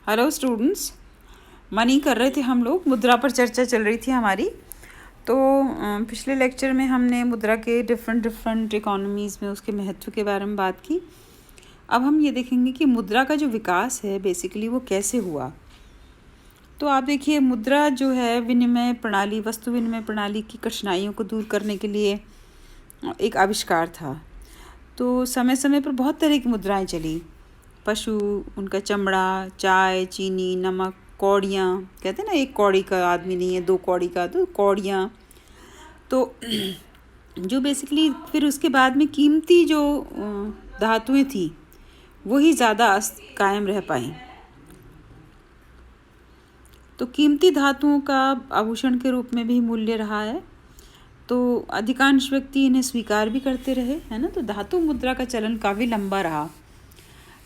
Hello students. Money कर रहे थे हम लोग, मुद्रा पर चर्चा चल रही थी हमारी। तो पिछले लेक्चर में हमने मुद्रा के डिफरेंट इकोनॉमीज़ में उसके महत्व के बारे में बात की। अब हम ये देखेंगे कि मुद्रा का जो विकास है बेसिकली वो कैसे हुआ। तो आप देखिए, मुद्रा जो है विनिमय प्रणाली, वस्तु विनिमय प्रणाली की कठिनाइयों को दूर करने के लिए एक आविष्कार था। तो समय समय पर बहुत तरह की मुद्राएं चली। पशु, उनका चमड़ा, चाय, चीनी, नमक, कौड़ियाँ, कहते हैं ना, एक कौड़ी का आदमी नहीं है, दो कौड़ी का, तो कौड़ियाँ। तो जो बेसिकली फिर उसके बाद में कीमती जो धातुएं थी वही ज़्यादा कायम रह पाई। तो कीमती धातुओं का आभूषण के रूप में भी मूल्य रहा है, तो अधिकांश व्यक्ति इन्हें स्वीकार भी करते रहे, है ना। तो धातु मुद्रा का चलन काफ़ी लंबा रहा।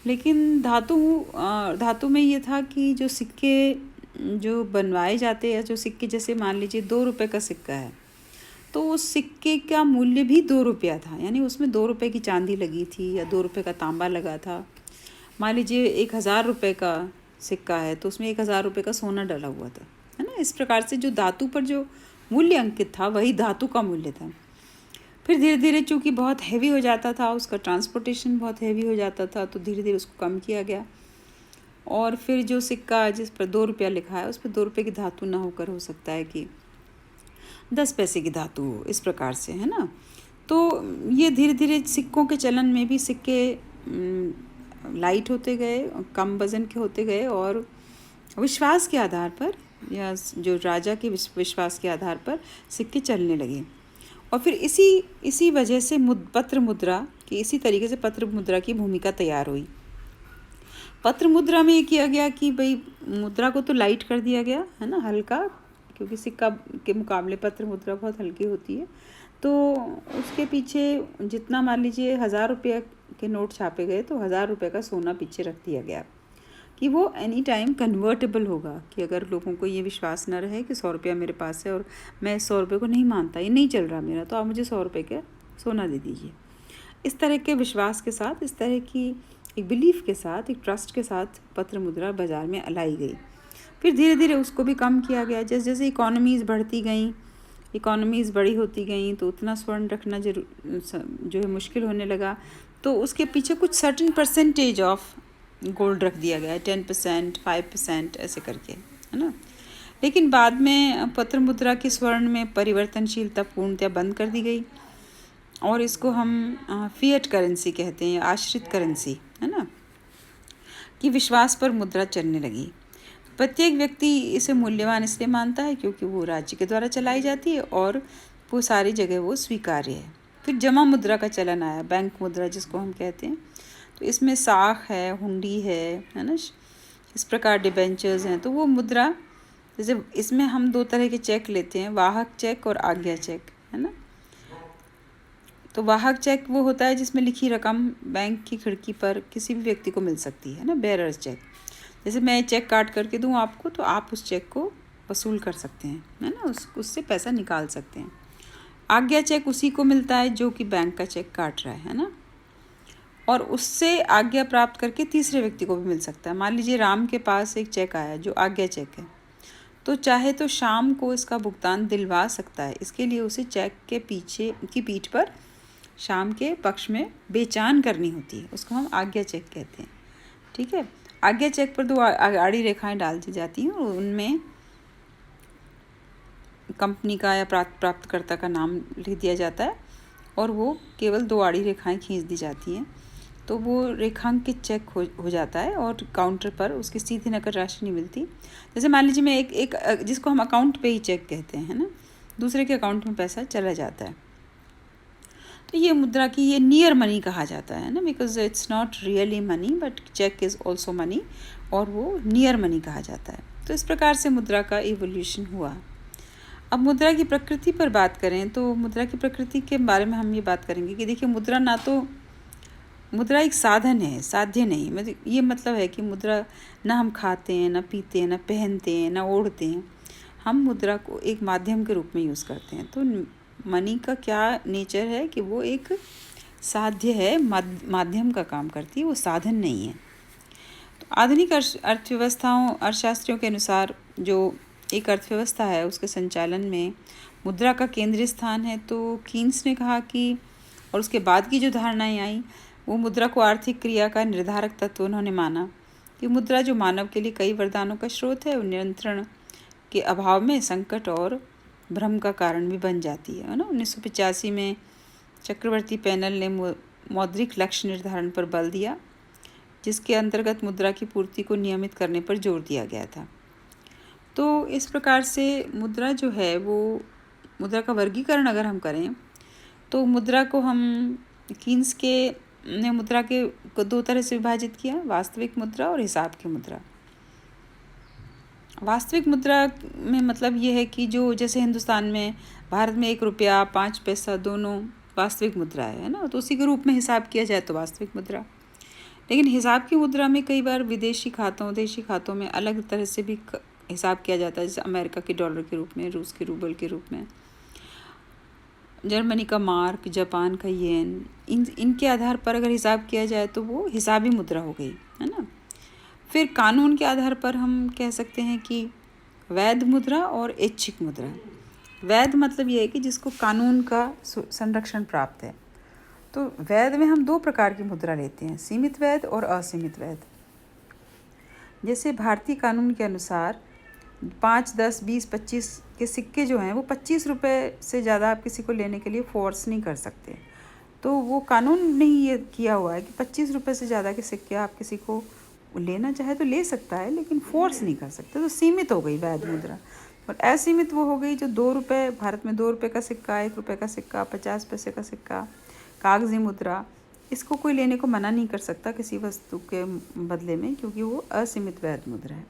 लेकिन धातु में ये था कि जो सिक्के जो बनवाए जाते हैं, जो सिक्के जैसे मान लीजिए 2 रुपये का सिक्का है, तो उस सिक्के का मूल्य भी 2 रुपया था, यानी उसमें 2 रुपये की चांदी लगी थी या 2 रुपये का तांबा लगा था। मान लीजिए 1000 रुपये का सिक्का है तो उसमें 1000 रुपये का सोना डला हुआ था, है ना। इस प्रकार से जो धातु पर जो मूल्य अंकित था वही धातु का मूल्य था। फिर धीरे धीरे चूँकि बहुत हैवी हो जाता था, उसका ट्रांसपोर्टेशन बहुत हैवी हो जाता था, तो धीरे धीरे उसको कम किया गया। और फिर जो सिक्का जिस पर 2 रुपया लिखा है उस पर 2 रुपये की धातु ना होकर हो सकता है कि 10 पैसे की धातु हो, इस प्रकार से, है ना। तो ये धीरे धीरे सिक्कों के चलन में भी सिक्के लाइट होते गए, कम वज़न के होते गए, और विश्वास के आधार पर या जो राजा के विश्वास के आधार पर सिक्के चलने लगे। और फिर इसी वजह से पत्र मुद्रा की, इसी तरीके से पत्र मुद्रा की भूमिका तैयार हुई। पत्र मुद्रा में ये किया गया कि भाई मुद्रा को तो लाइट कर दिया गया, है ना, हल्का, क्योंकि सिक्का के मुकाबले पत्र मुद्रा बहुत हल्की होती है। तो उसके पीछे जितना मान लीजिए 1000 रुपये के नोट छापे गए तो 1000 रुपये का सोना पीछे रख दिया गया कि वो एनी टाइम कन्वर्टेबल होगा, कि अगर लोगों को ये विश्वास न रहे कि 100 रुपया मेरे पास है और मैं 100 रुपये को नहीं मानता, ये नहीं चल रहा मेरा, तो आप मुझे 100 रुपये का सोना दे दीजिए। इस तरह के विश्वास के साथ, इस तरह की एक बिलीफ के साथ, एक ट्रस्ट के साथ पत्र मुद्रा बाज़ार में लाई गई। फिर धीरे धीरे उसको भी कम किया गया। जैसे जैसे इकोनॉमीज़ बढ़ती गई, इकोनॉमीज़ बड़ी होती गई, तो उतना स्वर्ण रखना जो है मुश्किल होने लगा। तो उसके पीछे कुछ सर्टेन परसेंटेज ऑफ गोल्ड रख दिया गया है, 10%, 5% ऐसे करके, है ना। लेकिन बाद में पत्र मुद्रा की स्वर्ण में परिवर्तनशीलता पूर्णतः बंद कर दी गई और इसको हम फिएट करेंसी कहते हैं, आश्रित करेंसी, है ना, कि विश्वास पर मुद्रा चलने लगी। प्रत्येक व्यक्ति इसे मूल्यवान इसलिए मानता है क्योंकि वो राज्य के द्वारा चलाई जाती है और वो सारी जगह वो स्वीकार्य है। फिर जमा मुद्रा का चलन आया, बैंक मुद्रा जिसको हम कहते हैं। तो इसमें साख है, हुंडी है ना, इस प्रकार डिबेंचर्स हैं। तो वो मुद्रा, जैसे इसमें हम 2 तरह के चेक लेते हैं, वाहक चेक और आज्ञा चेक, है ना। तो वाहक चेक वो होता है जिसमें लिखी रकम बैंक की खिड़की पर किसी भी व्यक्ति को मिल सकती है ना, बेरर चेक। जैसे मैं चेक काट करके दूं आपको तो आप उस चेक को वसूल कर सकते हैं, है ना, उससे पैसा निकाल सकते हैं। आज्ञा चेक उसी को मिलता है जो कि बैंक का चेक काट रहा है ना, और उससे आज्ञा प्राप्त करके तीसरे व्यक्ति को भी मिल सकता है। मान लीजिए राम के पास एक चेक आया जो आज्ञा चेक है, तो चाहे तो शाम को इसका भुगतान दिलवा सकता है। इसके लिए उसे चेक के पीछे की पीठ पर शाम के पक्ष में बेचान करनी होती है, उसको हम आज्ञा चेक कहते हैं, ठीक है। आज्ञा चेक पर 2 आड़ी रेखाएं डाल दी जाती हैं और उनमें कंपनी का या प्राप्तकर्ता का नाम लिख दिया जाता है और वो केवल 2 आड़ी रेखाएं खींच दी जाती हैं, तो वो रेखांकित चेक हो जाता है और काउंटर पर उसकी सीधी नकद राशि नहीं मिलती। जैसे मान लीजिए मैं एक जिसको हम अकाउंट पे ही चेक कहते हैं, है ना, दूसरे के अकाउंट में पैसा चला जाता है। तो ये मुद्रा की ये नियर मनी कहा जाता है ना, because it's not really money but cheque is also money, और वो नियर मनी कहा जाता है। तो इस प्रकार से मुद्रा का इवोल्यूशन हुआ। अब मुद्रा की प्रकृति पर बात करें तो मुद्रा की प्रकृति के बारे में हम ये बात करेंगे कि देखिए, मुद्रा एक साधन है, साध्य नहीं। मतलब ये मतलब है कि मुद्रा ना हम खाते हैं, ना पीते हैं, ना पहनते हैं, ना ओढ़ते हैं। हम मुद्रा को एक माध्यम के रूप में यूज़ करते हैं। तो मनी का क्या नेचर है कि वो एक साध्य है, माध्यम का काम करती है, वो साधन नहीं है। तो आधुनिक अर्थशास्त्रियों के अनुसार जो एक अर्थव्यवस्था है उसके संचालन में मुद्रा का केंद्रीय स्थान है। तो कीन्स ने कहा कि और उसके बाद की जो धारणाएं आई वो मुद्रा को आर्थिक क्रिया का निर्धारक तत्व उन्होंने माना कि मुद्रा जो मानव के लिए कई वरदानों का स्रोत है, नियंत्रण के अभाव में संकट और भ्रम का कारण भी बन जाती है ना। 1985 में चक्रवर्ती पैनल ने मौद्रिक लक्ष्य निर्धारण पर बल दिया, जिसके अंतर्गत मुद्रा की पूर्ति को नियमित करने पर जोर दिया गया था। तो इस प्रकार से मुद्रा जो है वो मुद्रा का वर्गीकरण अगर हम करें तो मुद्रा को हम कीन्स के ने मुद्रा के को दो तरह से विभाजित किया, वास्तविक मुद्रा और हिसाब की मुद्रा। वास्तविक मुद्रा में मतलब ये है कि जो जैसे हिंदुस्तान में भारत में 1 रुपया 5 पैसा दोनों वास्तविक मुद्रा है ना, तो उसी के रूप में हिसाब किया जाए तो वास्तविक मुद्रा। लेकिन हिसाब की मुद्रा में कई बार विदेशी खातों देशी खातों में अलग तरह से भी हिसाब किया जाता है, जैसे अमेरिका के डॉलर के रूप में, रूस के रूबल के रूप में, जर्मनी का मार्क, जापान का येन, इनके आधार पर अगर हिसाब किया जाए तो वो हिसाबी मुद्रा हो गई है ना। फिर कानून के आधार पर हम कह सकते हैं कि वैध मुद्रा और ऐच्छिक मुद्रा। वैध मतलब ये है कि जिसको कानून का संरक्षण प्राप्त है। तो वैध में हम 2 प्रकार की मुद्रा लेते हैं, सीमित वैध और असीमित वैध। जैसे भारतीय कानून के अनुसार 5, 10, 20, 25 के सिक्के जो हैं वो 25 रुपये से ज़्यादा आप किसी को लेने के लिए फोर्स नहीं कर सकते। तो वो कानून ने ही ये किया हुआ है कि 25 रुपये से ज़्यादा के सिक्के आप किसी को लेना चाहे तो ले सकता है, लेकिन फोर्स नहीं कर सकते। तो सीमित हो गई वैध मुद्रा। और असीमित वो हो गई जो 2 रुपये, भारत में 2 रुपये का सिक्का, 1 रुपये का सिक्का, 50 पैसे का सिक्का, कागजी मुद्रा, इसको कोई लेने को मना नहीं कर सकता किसी वस्तु के बदले में, क्योंकि वो असीमित वैध मुद्रा है।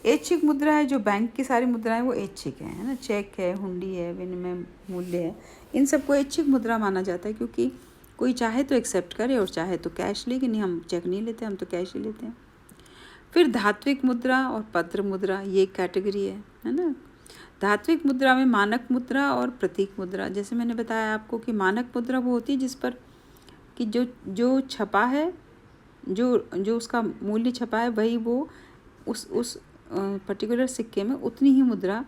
ऐच्छिक मुद्रा है जो बैंक की सारी मुद्राएं वो ऐच्छिक है ना, चेक है, हुंडी है, विनिमय मूल्य है, इन सबको ऐच्छिक मुद्रा माना जाता है, क्योंकि कोई चाहे तो एक्सेप्ट करे और चाहे तो कैश ले, लेकिन हम चेक नहीं लेते, हम तो कैश ही लेते हैं। फिर धात्विक मुद्रा और पत्र मुद्रा, ये एक कैटेगरी है ना। धात्विक मुद्रा में मानक मुद्रा और प्रतीक मुद्रा। जैसे मैंने बताया आपको कि मानक मुद्रा वो होती है जिस पर कि जो छपा है, जो उसका मूल्य छपा है वही वो उस पर्टिकुलर सिक्के में उतनी ही मुद्रा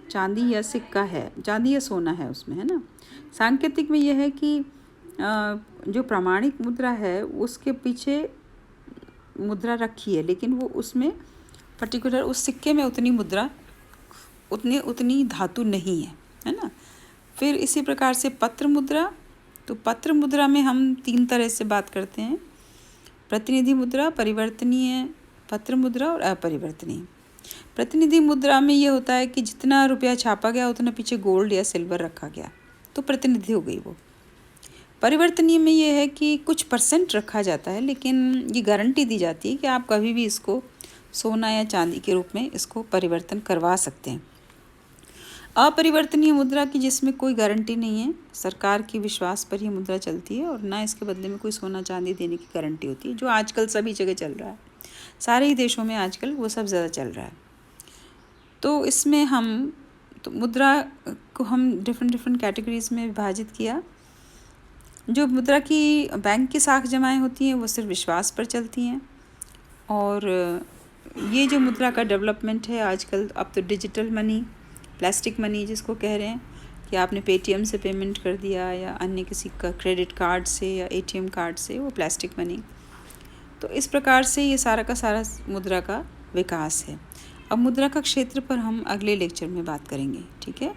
चांदी या सिक्का है, चांदी या सोना है उसमें, है ना। सांकेतिक में यह है कि जो प्रामाणिक मुद्रा है उसके पीछे मुद्रा रखी है, लेकिन वो उसमें पर्टिकुलर उस सिक्के में उतनी मुद्रा उतनी धातु नहीं है ना। फिर इसी प्रकार से पत्र मुद्रा। तो पत्र मुद्रा में हम 3 तरह से बात करते हैं, प्रतिनिधि मुद्रा, परिवर्तनीय पत्र मुद्रा और अपरिवर्तनीय। प्रतिनिधि मुद्रा में ये होता है कि जितना रुपया छापा गया उतना पीछे गोल्ड या सिल्वर रखा गया, तो प्रतिनिधि हो गई वो। परिवर्तनीय में ये है कि कुछ % रखा जाता है, लेकिन ये गारंटी दी जाती है कि आप कभी भी इसको सोना या चांदी के रूप में इसको परिवर्तन करवा सकते हैं। अपरिवर्तनीय मुद्रा की जिसमें कोई गारंटी नहीं है, सरकार की विश्वास पर ही मुद्रा चलती है और ना इसके बदले में कोई सोना चांदी देने की गारंटी होती है, जो आजकल सभी जगह चल रहा है, सारे ही देशों में आजकल वो सब ज़्यादा चल रहा है। तो इसमें तो मुद्रा को हम डिफरेंट कैटेगरीज में विभाजित किया। जो मुद्रा की बैंक की साख जमाएँ होती हैं वो सिर्फ विश्वास पर चलती हैं, और ये जो मुद्रा का डेवलपमेंट है आजकल, अब तो डिजिटल मनी, प्लास्टिक मनी जिसको कह रहे हैं कि आपने पेटीएम से पेमेंट कर दिया या अन्य किसी का क्रेडिट कार्ड से या एटीएम कार्ड से, वो प्लास्टिक मनी। तो इस प्रकार से ये सारा का सारा मुद्रा का विकास है। अब मुद्रा का क्षेत्र पर हम अगले लेक्चर में बात करेंगे, ठीक है।